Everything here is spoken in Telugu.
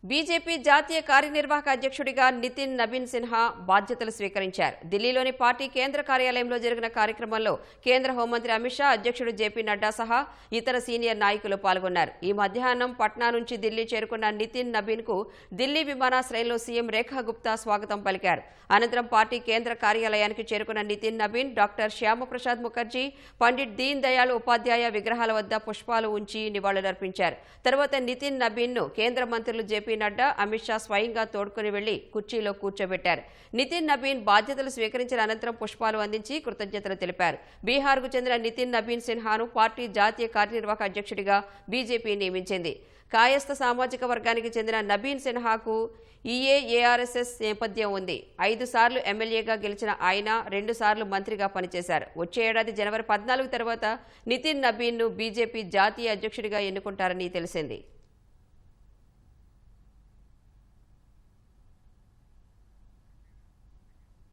బీజేపీ జాతీయ కార్యనిర్వాహక అధ్యక్షుడిగా నితిన్ నబీన్ సిన్హా బాధ్యతలు స్వీకరించారు. ఢిల్లీలోని పార్టీ కేంద్ర కార్యాలయంలో జరిగిన కార్యక్రమంలో కేంద్ర హోంమంత్రి అమిత్ షా, అధ్యక్షుడు జేపీ నడ్డా సహా ఇతర సీనియర్ నాయకులు పాల్గొన్నారు. ఈ మధ్యాహ్నం పట్నా నుంచి ఢిల్లీ చేరుకున్న నితిన్ నబీన్ కు ఢిల్లీ విమానాశ్రయంలో సీఎం రేఖా గుప్తా స్వాగతం పలికారు. అనంతరం పార్టీ కేంద్ర కార్యాలయానికి చేరుకున్న నితిన్ నబీన్ డాక్టర్ శ్యామప్రసాద్ ముఖర్జీ, పండిట్ దీన్ దయాళ్ ఉపాధ్యాయ విగ్రహాల వద్ద పుష్పాలు ఉంచి నివాళులర్పించారు. తర్వాత నితిన్ నబీన్ ను కేంద్ర మంత్రులు జేపీ నడ్డా, అమిత్ షా స్వయంగా తోడ్కొని వెళ్లి కుర్చీలో కూర్చోబెట్టారు. నితిన్ నబీన్ బాధ్యతలు స్వీకరించిన అనంతరం పుష్పాలు అందించి కృతజ్ఞతలు తెలిపారు. బీహార్కు చెందిన నితిన్ నబీన్ సిన్హాను పార్టీ జాతీయ కార్యనిర్వాహక అధ్యక్షుడిగా బీజేపీ నియమించింది. కాయస్థ సామాజిక వర్గానికి చెందిన నబీన్ సిన్హాకు ఏఆర్ఎస్ఎస్ నేపథ్యం ఉంది. 5 సార్లు ఎమ్మెల్యేగా గెలిచిన ఆయన 2 సార్లు మంత్రిగా పనిచేశారు. వచ్చే ఏడాది జనవరి 14 తర్వాత నితిన్ నబీన్ ను బీజేపీ జాతీయ అధ్యక్షుడిగా ఎన్నుకుంటారని తెలిసింది.